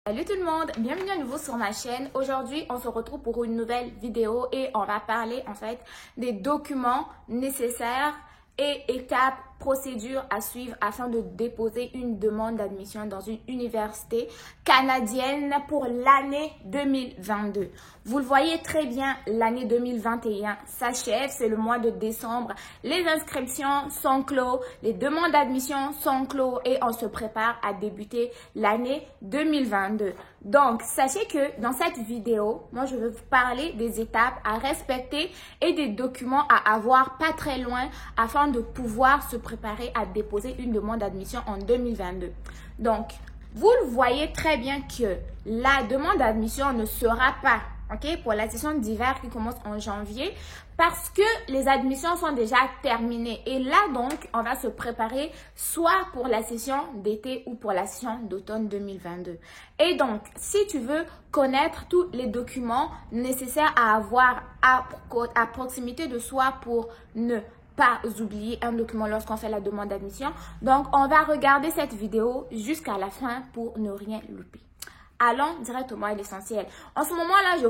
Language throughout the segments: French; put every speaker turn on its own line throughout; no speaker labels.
Salut tout le monde, bienvenue à nouveau sur ma chaîne. Aujourd'hui, on se retrouve pour une nouvelle vidéo et on va parler en fait des documents nécessaires et étapes, procédures à suivre afin de déposer une demande d'admission dans une université canadienne pour l'année 2022. Vous le voyez très bien, l'année 2021 s'achève, c'est le mois de décembre. Les inscriptions sont clos, les demandes d'admission sont clos et on se prépare à débuter l'année 2022. Donc, sachez que dans cette vidéo, moi je vais vous parler des étapes à respecter et des documents à avoir pas très loin afin de pouvoir se préparer à déposer une demande d'admission en 2022. Donc, vous le voyez très bien que la demande d'admission ne sera pas pour la session d'hiver qui commence en janvier parce que les admissions sont déjà terminées. Et là, donc, on va se préparer soit pour la session d'été ou pour la session d'automne 2022. Et donc, si tu veux connaître tous les documents nécessaires à avoir à proximité de soi pour ne pas oublier un document lorsqu'on fait la demande d'admission, donc on va regarder cette vidéo jusqu'à la fin pour ne rien louper. Allons directement à l'essentiel. En ce moment-là, je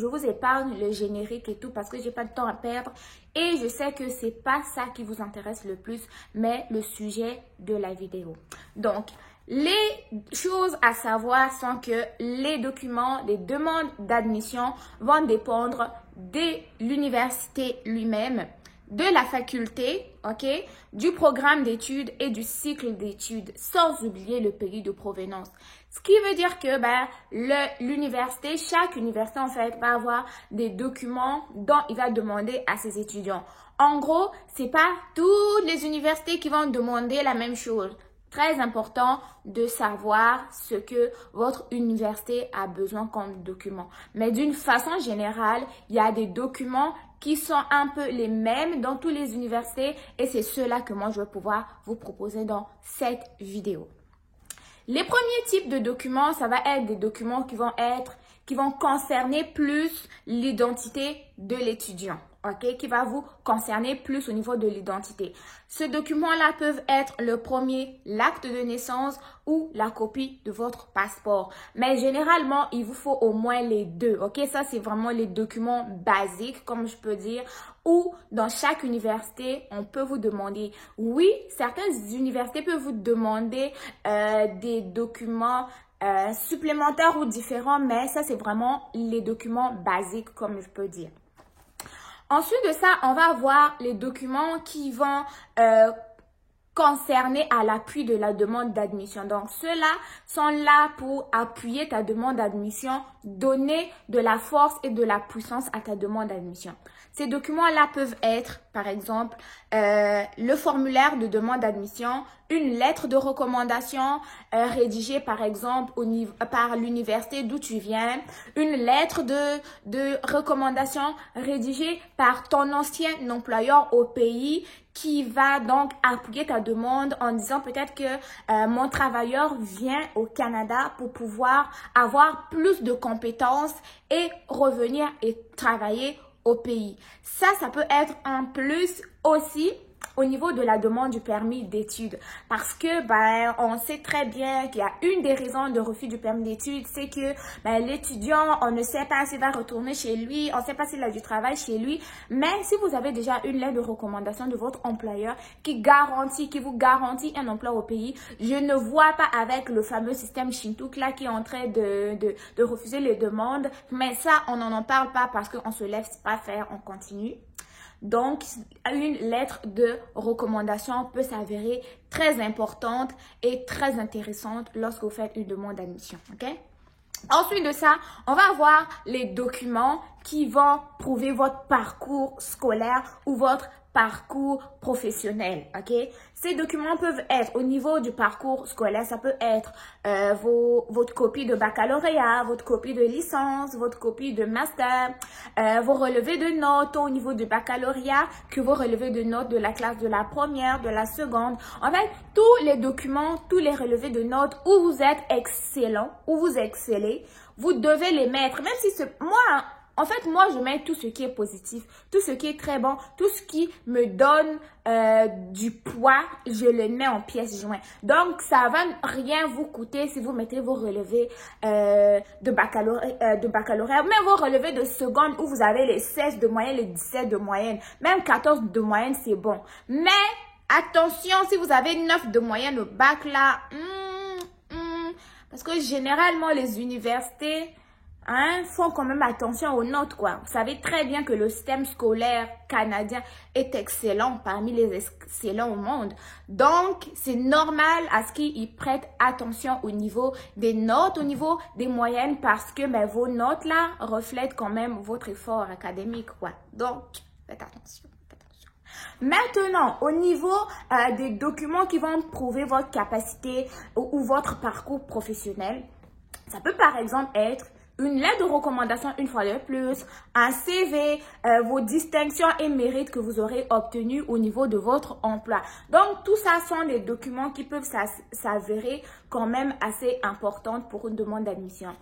vous épargne le générique et tout parce que j'ai pas de temps à perdre et je sais que c'est pas ça qui vous intéresse le plus, mais le sujet de la vidéo. Donc, les choses à savoir sont que les documents, les demandes d'admission vont dépendre de l'université lui-même, de la faculté, du programme d'études et du cycle d'études, sans oublier le pays de provenance. Ce qui veut dire que l'université, chaque université en fait va avoir des documents dont il va demander à ses étudiants. En gros, c'est pas toutes les universités qui vont demander la même chose. Très important de savoir ce que votre université a besoin comme document. Mais d'une façon générale, il y a des documents qui sont un peu les mêmes dans toutes les universités et c'est ceux-là que moi je vais pouvoir vous proposer dans cette vidéo. Les premiers types de documents, ça va être des documents qui vont concerner plus l'identité de l'étudiant. Qui va vous concerner plus au niveau de l'identité. Ces documents-là peuvent être le premier, l'acte de naissance ou la copie de votre passeport. Mais généralement, il vous faut au moins les deux. Ça, c'est vraiment les documents basiques, comme je peux dire, ou dans chaque université, on peut vous demander. Oui, certaines universités peuvent vous demander des documents supplémentaires ou différents, mais ça, c'est vraiment les documents basiques, comme je peux dire. Ensuite de ça, on va voir les documents qui vont concerner à l'appui de la demande d'admission. Donc, ceux-là sont là pour appuyer ta demande d'admission, donner de la force et de la puissance à ta demande d'admission. Ces documents-là peuvent être, par exemple, le formulaire de demande d'admission, une lettre de recommandation rédigée, par exemple, par l'université d'où tu viens, une lettre de recommandation rédigée par ton ancien employeur au pays qui va donc appuyer ta demande en disant peut-être que mon travailleur vient au Canada pour pouvoir avoir plus de compétences et revenir et travailler au pays. Ça peut être un plus aussi au niveau de la demande du permis d'études parce que on sait très bien qu'il y a une des raisons de refus du permis d'études, c'est que l'étudiant, on ne sait pas s'il va retourner chez lui, on ne sait pas s'il a du travail chez lui, mais si vous avez déjà une lettre de recommandation de votre employeur qui vous garantit un emploi au pays, je ne vois pas avec le fameux système Shintouk là qui est en train de refuser les demandes, mais ça on n'en parle pas parce qu'on se laisse pas faire, on continue. Donc, une lettre de recommandation peut s'avérer très importante et très intéressante lorsque vous faites une demande d'admission. Ensuite de ça, on va voir les documents qui vont prouver votre parcours scolaire ou votre parcours professionnel. Ces documents peuvent être au niveau du parcours scolaire, ça peut être votre copie de baccalauréat, votre copie de licence, votre copie de master, vos relevés de notes au niveau du baccalauréat, que vos relevés de notes de la classe de la première, de la seconde. En fait, tous les documents, tous les relevés de notes où vous êtes excellent, où vous excellez, vous devez les mettre. Même si moi, En fait, moi, je mets tout ce qui est positif, tout ce qui est très bon, tout ce qui me donne du poids, je le mets en pièces jointes. Donc, ça va rien vous coûter si vous mettez vos relevés de baccalauréat, même vos relevés de seconde où vous avez les 16 de moyenne, les 17 de moyenne, même 14 de moyenne, c'est bon. Mais attention, si vous avez 9 de moyenne au bac là, parce que généralement, les universités font quand même attention aux notes, quoi. Vous savez très bien que le système scolaire canadien est excellent, parmi les excellents au monde. Donc, c'est normal à ce qu'ils prêtent attention au niveau des notes, au niveau des moyennes, parce que vos notes, là, reflètent quand même votre effort académique, quoi. Donc, faites attention. Maintenant, au niveau des documents qui vont prouver votre capacité ou votre parcours professionnel, ça peut par exemple être une lettre de recommandation une fois de plus, un CV, vos distinctions et mérites que vous aurez obtenus au niveau de votre emploi. Donc, tout ça sont des documents qui peuvent s'avérer quand même assez importants pour une demande d'admission.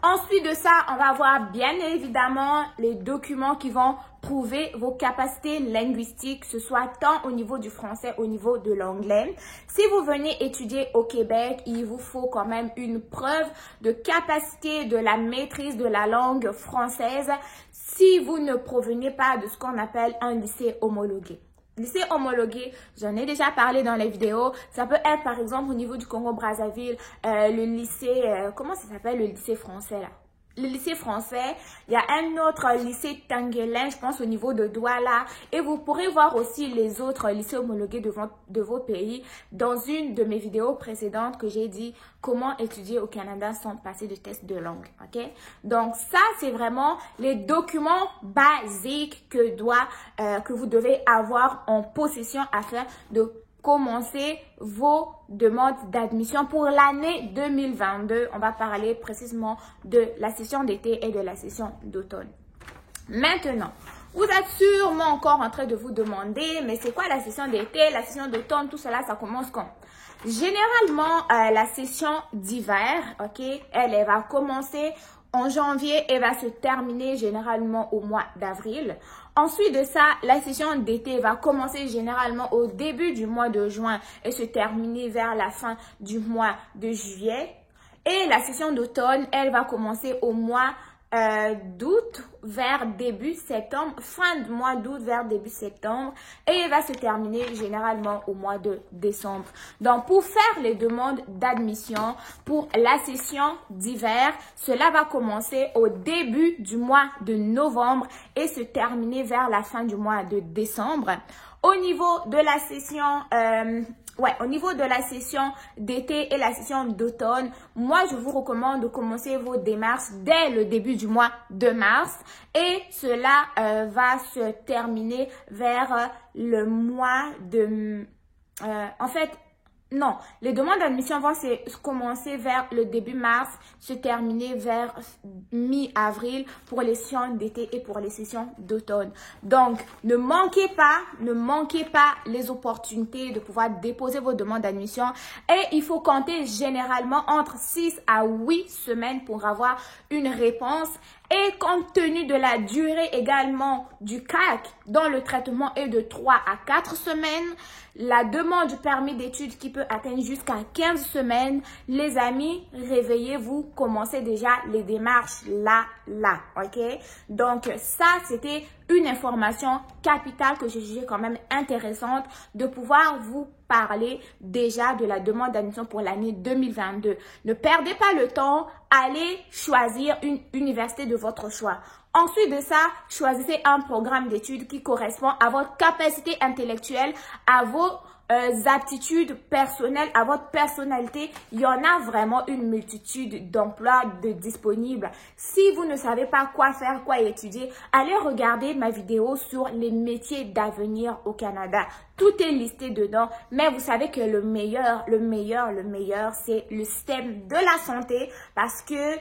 Ensuite de ça, on va avoir bien évidemment les documents qui vont prouver vos capacités linguistiques, que ce soit tant au niveau du français, au niveau de l'anglais. Si vous venez étudier au Québec, il vous faut quand même une preuve de capacité de la maîtrise de la langue française si vous ne provenez pas de ce qu'on appelle un lycée homologué. Lycée homologué, j'en ai déjà parlé dans les vidéos. Ça peut être par exemple au niveau du Congo-Brazzaville, le lycée, comment ça s'appelle le lycée français là? Le lycée français, il y a un autre lycée Tanguelin, je pense au niveau de Douala. Et vous pourrez voir aussi les autres lycées homologués de vos pays dans une de mes vidéos précédentes que j'ai dit comment étudier au Canada sans passer de test de langue. Ok? Donc ça, c'est vraiment les documents basiques que vous devez avoir en possession afin de commencer vos demandes d'admission pour l'année 2022. On va parler précisément de la session d'été et de la session d'automne. Maintenant, vous êtes sûrement encore en train de vous demander, mais c'est quoi la session d'été, la session d'automne, tout cela, ça commence quand? Généralement, la session d'hiver, ok, elle va commencer en janvier et va se terminer généralement au mois d'avril. Ensuite de ça, la session d'été va commencer généralement au début du mois de juin et se terminer vers la fin du mois de juillet. Et la session d'automne, elle va commencer au mois d'août vers début septembre, fin du mois d'août vers début septembre, et elle va se terminer généralement au mois de décembre. Donc, pour faire les demandes d'admission pour la session d'hiver, cela va commencer au début du mois de novembre et se terminer vers la fin du mois de décembre. Au niveau de la session au niveau de la session d'été et la session d'automne, moi, je vous recommande de commencer vos démarches dès le début du mois de mars et cela va se terminer vers le mois de... non, les demandes d'admission vont commencer vers le début mars, se terminer vers mi-avril pour les sessions d'été et pour les sessions d'automne. Donc, ne manquez pas les opportunités de pouvoir déposer vos demandes d'admission et il faut compter généralement entre 6 à 8 semaines pour avoir une réponse. Et compte tenu de la durée également du CAC, dont le traitement est de 3 à 4 semaines, la demande du permis d'études qui peut atteindre jusqu'à 15 semaines, les amis, réveillez-vous, commencez déjà les démarches là, ok? Donc, ça, c'était une information capitale que je jugeais quand même intéressante de pouvoir vous parler déjà de la demande d'admission pour l'année 2022. Ne perdez pas le temps, allez choisir une université de votre choix. Ensuite de ça, choisissez un programme d'études qui correspond à votre capacité intellectuelle, à vos aptitudes personnelles, à votre personnalité. Il y en a vraiment une multitude d'emplois disponibles. Si vous ne savez pas quoi faire, quoi étudier, allez regarder ma vidéo sur les métiers d'avenir au Canada. Tout est listé dedans, mais vous savez que le meilleur, c'est le système de la santé parce que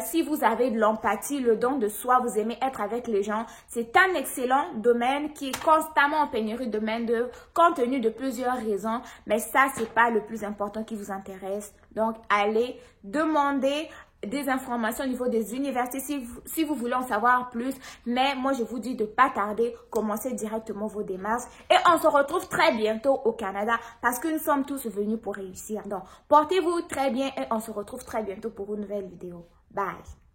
si vous avez de l'empathie, le don de soi, vous aimez être avec les gens, c'est un excellent domaine qui est constamment en pénurie de main-d'œuvre compte tenu de plusieurs raisons. Mais ça, c'est pas le plus important qui vous intéresse. Donc, allez demander des informations au niveau des universités si vous voulez en savoir plus. Mais moi, je vous dis de ne pas tarder, commencez directement vos démarches. Et on se retrouve très bientôt au Canada parce que nous sommes tous venus pour réussir. Donc, portez-vous très bien et on se retrouve très bientôt pour une nouvelle vidéo. Bye!